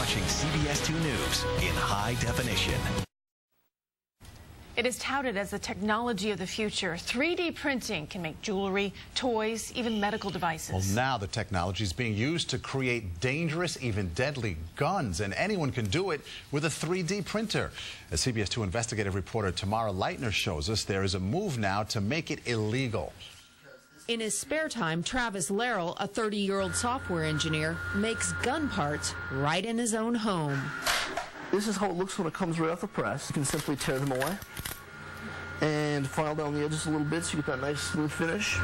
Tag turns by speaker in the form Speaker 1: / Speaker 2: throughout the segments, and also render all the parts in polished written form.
Speaker 1: watching CBS 2 News in high definition.
Speaker 2: It is touted as the technology of the future. 3D printing can make jewelry, toys, even medical devices.
Speaker 3: Well, now the technology is being used to create dangerous, even deadly guns, and anyone can do it with a 3D printer. As CBS 2 investigative reporter Tamara Leitner shows us, there is a move now to make it illegal.
Speaker 4: In his spare time, Travis Laurel, a 30-year-old software engineer, makes gun parts right in his own home.
Speaker 5: This is how it looks when it comes right off the press. You can simply tear them away and file down the edges a little bit so you get that nice smooth finish.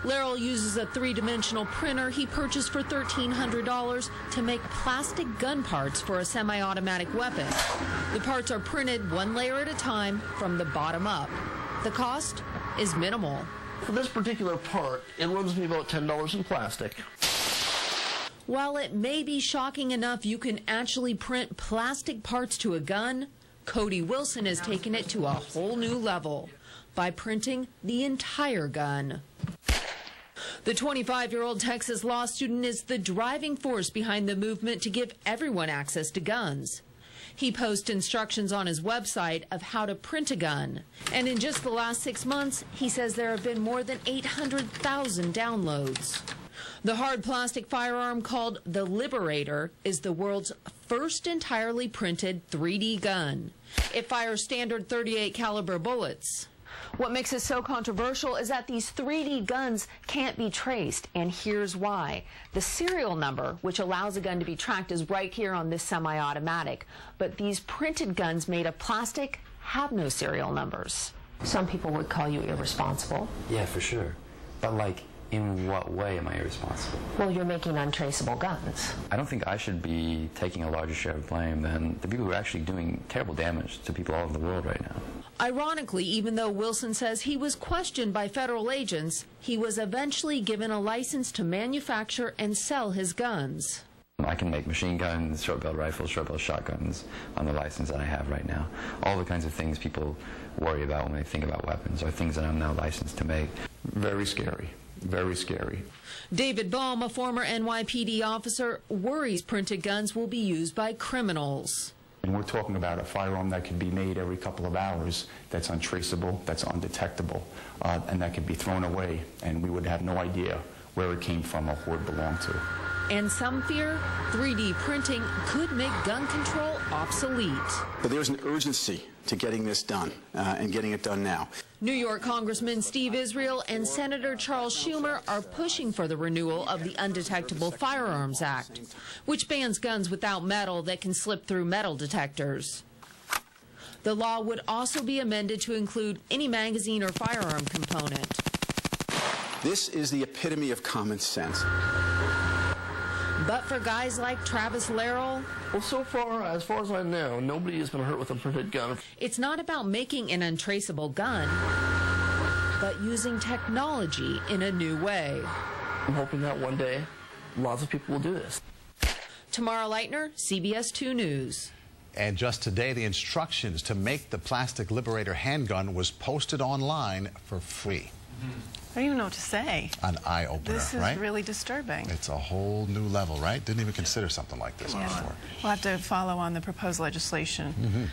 Speaker 4: Laurel uses a three-dimensional printer he purchased for $1,300 to make plastic gun parts for a semi-automatic weapon. The parts are printed one layer at a time from the bottom up. The cost is minimal.
Speaker 5: For this particular part, it runs me about $10 in plastic.
Speaker 4: While it may be shocking enough you can actually print plastic parts to a gun, Cody Wilson has taken it to a whole new level by printing the entire gun. The 25-year-old Texas law student is the driving force behind the movement to give everyone access to guns. He posts instructions on his website of how to print a gun. And in just the last 6 months, he says there have been more than 800,000 downloads. The hard plastic firearm called the Liberator is the world's first entirely printed 3D gun. It fires standard .38 caliber bullets. What makes it so controversial is that these 3D guns can't be traced, and here's why. The serial number, which allows a gun to be tracked, is right here on this semi-automatic. But these printed guns made of plastic have no serial numbers.
Speaker 6: Some people would call you irresponsible.
Speaker 7: Yeah, for sure. But like, in what way am I irresponsible?
Speaker 6: Well, you're making untraceable guns.
Speaker 7: I don't think I should be taking a larger share of blame than the people who are actually doing terrible damage to people all over the world right now.
Speaker 4: Ironically, even though Wilson says he was questioned by federal agents, he was eventually given a license to manufacture and sell his guns.
Speaker 7: I can make machine guns, short-barrel rifles, short-barrel shotguns on the license that I have right now. All the kinds of things people worry about when they think about weapons are things that I'm now licensed to make.
Speaker 8: Very scary. Very scary.
Speaker 4: David Boehm, a former NYPD officer, worries printed guns will be used by criminals.
Speaker 8: And we're talking about a firearm that can be made every couple of hours, that's untraceable, that's undetectable, and that can be thrown away, and we would have no idea where it came from or who it belonged to.
Speaker 4: And some fear 3D printing could make gun control obsolete.
Speaker 9: But there's an urgency to getting this done, and getting it done now.
Speaker 4: New York Congressman Steve Israel and Senator Charles Schumer are pushing for the renewal of the Undetectable Firearms Act, which bans guns without metal that can slip through metal detectors. The law would also be amended to include any magazine or firearm component.
Speaker 9: This is the epitome of common sense.
Speaker 4: But for guys like Travis Laurel,
Speaker 5: well, so far as I know, nobody has been hurt with a printed gun.
Speaker 4: It's not about making an untraceable gun, but using technology in a new way.
Speaker 5: I'm hoping that one day, lots of people will do this.
Speaker 4: Tamara Leitner, CBS 2 News.
Speaker 3: And just today, the instructions to make the plastic Liberator handgun was posted online for free.
Speaker 2: I don't even know what to say.
Speaker 3: An eye-opener,
Speaker 2: This is
Speaker 3: right?
Speaker 2: really disturbing.
Speaker 3: It's a whole new level, right? Didn't even consider something like this before.
Speaker 2: We'll have to follow on the proposed legislation.